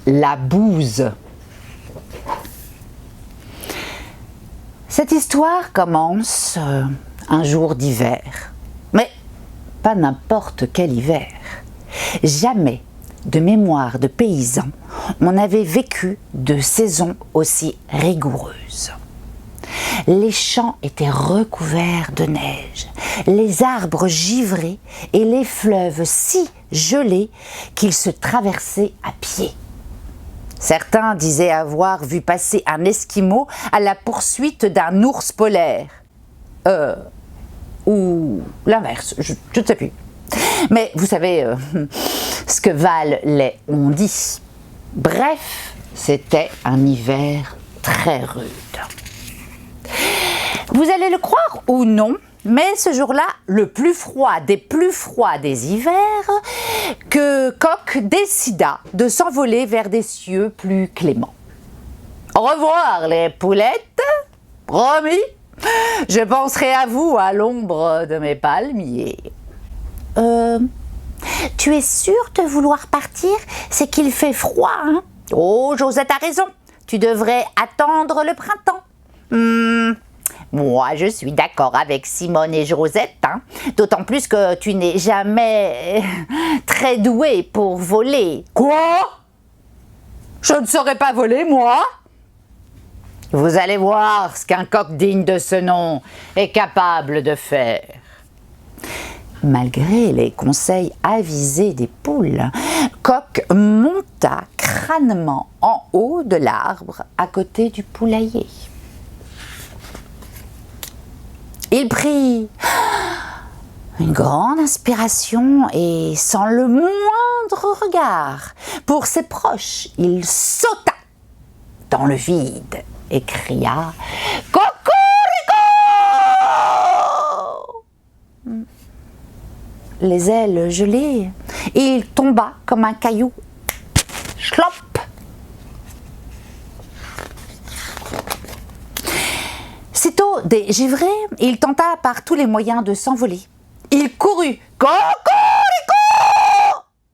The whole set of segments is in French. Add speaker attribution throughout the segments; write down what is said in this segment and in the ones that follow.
Speaker 1: la bouse. Cette histoire commence un jour d'hiver, mais pas n'importe quel hiver. Jamais, de mémoire de paysan, on n'avait vécu de saison aussi rigoureuse. Les champs étaient recouverts de neige, les arbres givrés et les fleuves si gelés qu'ils se traversaient à pied. Certains disaient avoir vu passer un Esquimau à la poursuite d'un ours polaire. Ou l'inverse, je ne sais plus. Mais vous savez ce que valent les on-dit. Bref, c'était un hiver très rude. Vous allez le croire ou non, mais ce jour-là, le plus froid des hivers, que Coq décida de s'envoler vers des cieux plus cléments. Au revoir les poulettes, promis, je penserai à vous à l'ombre de mes palmiers. Tu es sûre de vouloir partir? C'est qu'il fait froid, hein? Oh, Josette a raison, tu devrais attendre le printemps. Moi, je suis d'accord avec Simone et Josette, hein? D'autant plus que tu n'es jamais très douée pour voler.
Speaker 2: Quoi? Je ne saurais pas voler, moi?
Speaker 1: Vous allez voir ce qu'un coq digne de ce nom est capable de faire. Malgré les conseils avisés des poules, Coq monta crânement en haut de l'arbre à côté du poulailler. Il prit une grande inspiration et, sans le moindre regard pour ses proches, il sauta dans le vide et cria « Cocorico !» Les ailes gelées, il tomba comme un caillou. Chlop! Sitôt dégivré, il tenta par tous les moyens de s'envoler. Il courut « Cocorico !»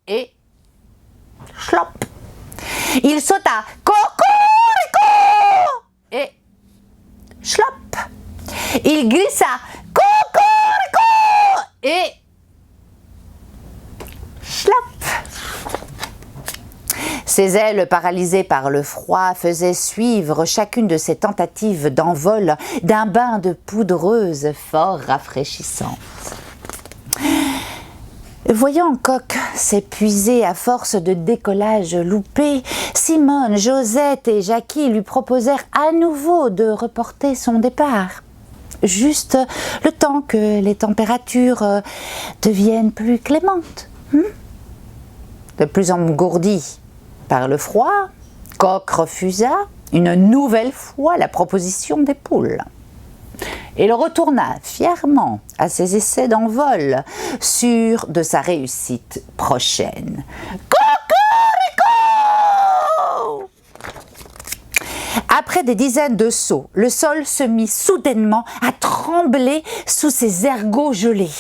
Speaker 1: et chlop. Il sauta « Cocorico !» et chlop. Il glissa « Cocorico !» et chlop. Ses ailes paralysées par le froid faisaient suivre chacune de ses tentatives d'envol d'un bain de poudreuse fort rafraîchissante. Voyant Coq s'épuiser à force de décollage loupé, Simone, Josette et Jackie lui proposèrent à nouveau de reporter son départ. Juste le temps que les températures deviennent plus clémentes. De plus engourdi par le froid, Coq refusa une nouvelle fois la proposition des poules. Il retourna fièrement à ses essais d'envol, sûr de sa réussite prochaine. Cocorico! Après des dizaines de sauts, le sol se mit soudainement à trembler sous ses ergots gelés.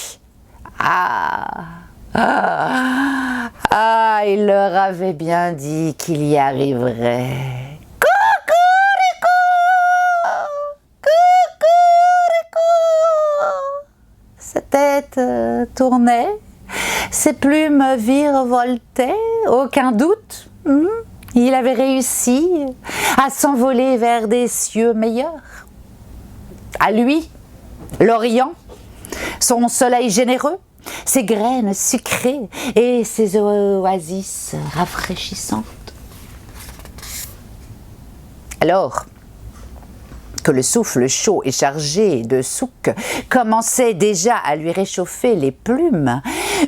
Speaker 1: Il leur avait bien dit qu'il y arriverait. Cocorico! Cocorico! Sa tête tournait, ses plumes virevoltaient, aucun doute. Il avait réussi à s'envoler vers des cieux meilleurs. À lui, l'Orient, son soleil généreux, ses graines sucrées et ses oasis rafraîchissantes. Alors que le souffle chaud et chargé de souk commençait déjà à lui réchauffer les plumes,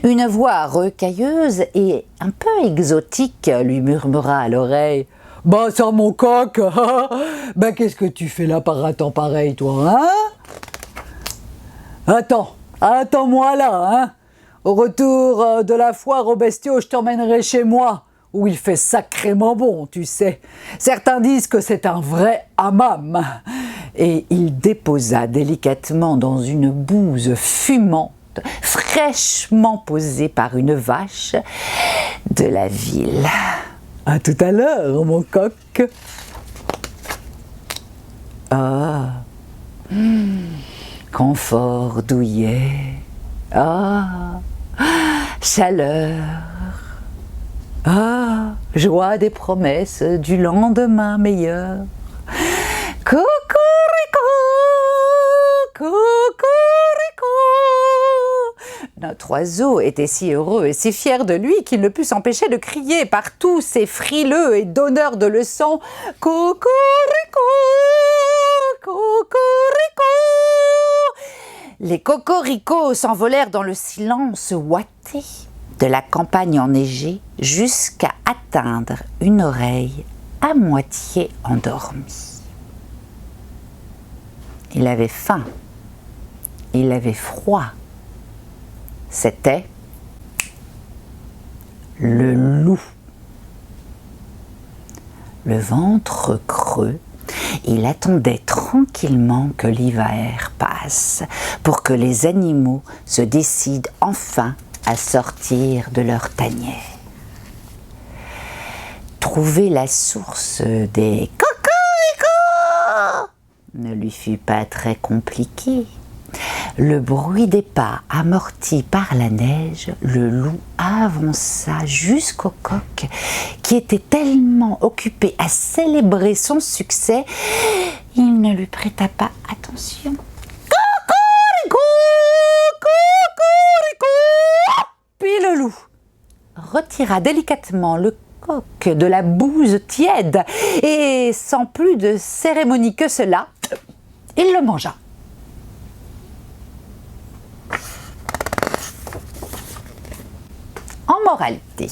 Speaker 1: une voix rocailleuse et un peu exotique lui murmura à l'oreille «
Speaker 2: Bah ça mon coq, bah qu'est-ce que tu fais là par un temps pareil toi, hein? Attends-moi là, hein? Au retour de la foire aux bestiaux, je t'emmènerai chez moi, où il fait sacrément bon, tu sais. Certains disent que c'est un vrai hammam. » Et il déposa délicatement dans une bouse fumante, fraîchement posée par une vache, de la ville. À tout à l'heure, mon coq. Ah, confort douillet. Ah, chaleur. Ah, joie des promesses du lendemain meilleur. Cocorico, cocorico. Notre oiseau était si heureux et si fier de lui qu'il ne put s'empêcher de crier par tous ses frileux et donneurs de leçons « Cocorico, cocorico !» Les cocoricos s'envolèrent dans le silence ouaté de la campagne enneigée jusqu'à atteindre une oreille à moitié endormie. Il avait faim, il avait froid. C'était le loup. Le ventre creux, il attendait tranquillement que l'hiver passe pour que les animaux se décident enfin à sortir de leur tanière. Trouver la source des cocoricots ne lui fut pas très compliqué. Le bruit des pas amorti par la neige, le loup avança jusqu'au coq qui était tellement occupé à célébrer son succès, il ne lui prêta pas attention. Cocorico, cocorico. Puis le loup retira délicatement le coq de la bouse tiède et sans plus de cérémonie que cela, il le mangea. En moralité,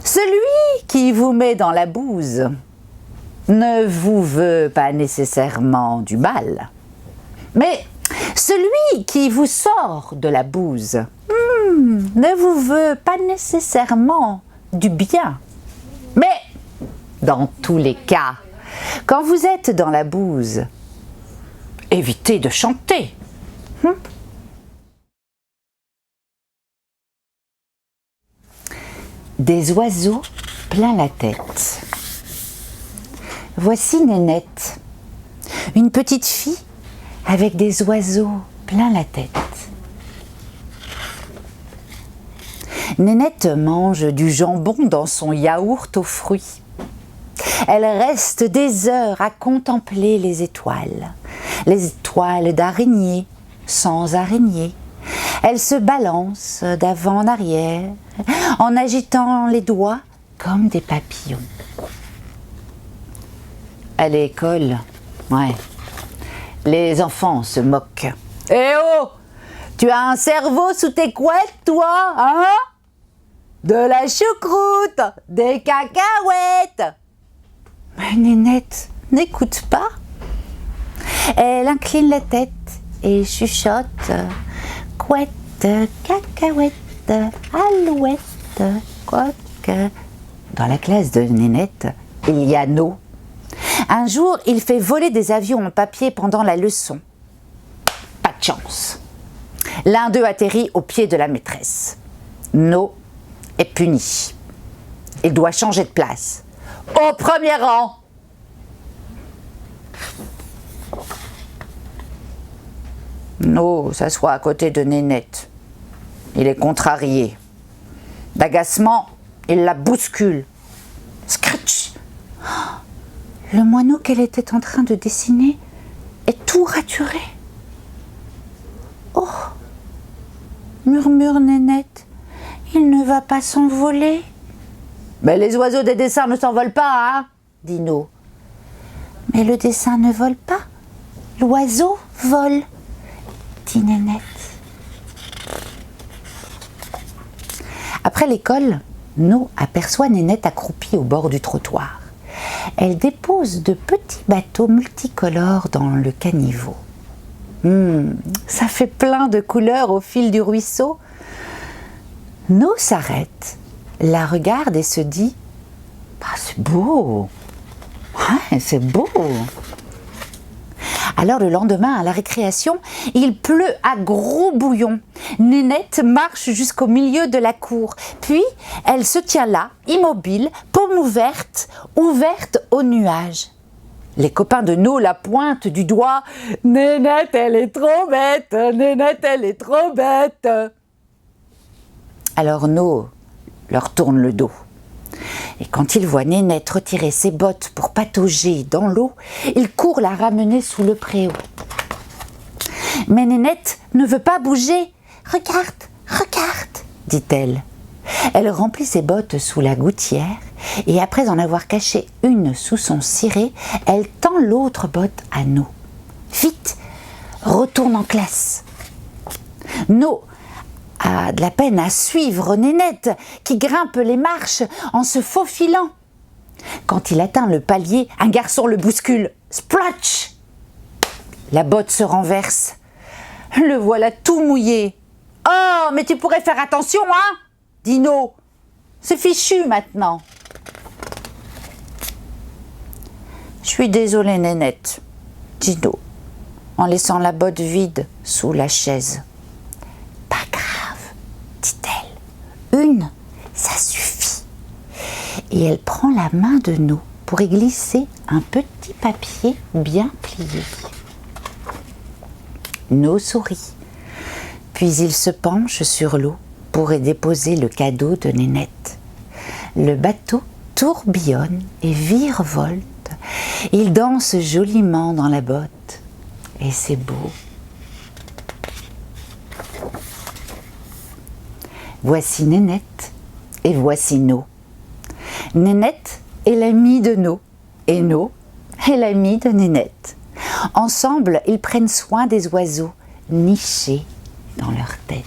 Speaker 2: celui qui vous met dans la bouse ne vous veut pas nécessairement du mal, mais celui qui vous sort de la bouse ne vous veut pas nécessairement du bien. Mais dans tous les cas, quand vous êtes dans la bouse, évitez de chanter. Des oiseaux plein la tête. Voici Nénette, une petite fille avec des oiseaux plein la tête. Nénette mange du jambon dans son yaourt aux fruits. Elle reste des heures à contempler les étoiles d'araignée sans araignée. Elle se balance d'avant en arrière en agitant les doigts comme des papillons. À l'école, les enfants se moquent. « Eh oh, tu as un cerveau sous tes couettes, toi, hein? De la choucroute, des cacahuètes !» Mais Nénette n'écoute pas. Elle incline la tête et chuchote « Couette, cacahuète, alouette, coq ». Dans la classe de Nénette, il y a No. Un jour, il fait voler des avions en papier pendant la leçon. Pas de chance. L'un d'eux atterrit au pied de la maîtresse. No est puni. Il doit changer de place. Au premier rang. No s'assoit à côté de Nénette. Il est contrarié. D'agacement, il la bouscule. Scratch! Le moineau qu'elle était en train de dessiner est tout raturé. Oh! Murmure Nénette. Il ne va pas s'envoler. Mais les oiseaux des dessins ne s'envolent pas, hein? Dit No. Mais le dessin ne vole pas. L'oiseau vole, dit Nénette. Après l'école, No aperçoit Nénette accroupie au bord du trottoir. Elle dépose de petits bateaux multicolores dans le caniveau. Ça fait plein de couleurs au fil du ruisseau. No s'arrête, la regarde et se dit « c'est beau, ouais, c'est beau ».
Speaker 1: Alors le lendemain, à la récréation, il pleut à gros bouillons. Nénette marche jusqu'au milieu de la cour. Puis, elle se tient là, immobile, paume ouverte, ouverte aux nuages. Les copains de No la pointent du doigt. « Nénette, elle est trop bête! Nénette, elle est trop bête !» Alors No leur tourne le dos. Et quand il voit Nénette retirer ses bottes pour patauger dans l'eau, il court la ramener sous le préau. Mais Nénette ne veut pas bouger. « Regarde, regarde !» dit-elle. Elle remplit ses bottes sous la gouttière et après en avoir caché une sous son ciré, elle tend l'autre botte à No. « Vite, retourne en classe !» No a de la peine à suivre Nénette qui grimpe les marches en se faufilant. Quand il atteint le palier, un garçon le bouscule. Splotch! La botte se renverse. Le voilà tout mouillé. « Oh, mais tu pourrais faire attention, hein ?» dit No. « C'est fichu maintenant. »« Je suis désolée, Nénette, » dit No, en laissant la botte vide sous la chaise. « Pas grave, dit-elle. Une, ça suffit. » Et elle prend la main de No pour y glisser un petit papier bien plié. No sourit. Puis il se penche sur l'eau pour y déposer le cadeau de Nénette. Le bateau tourbillonne et virevolte. Il danse joliment dans la botte. Et c'est beau. Voici Nénette et voici No. Nénette est l'amie de No et No est l'amie de Nénette. Ensemble, ils prennent soin des oiseaux nichés dans leur tête.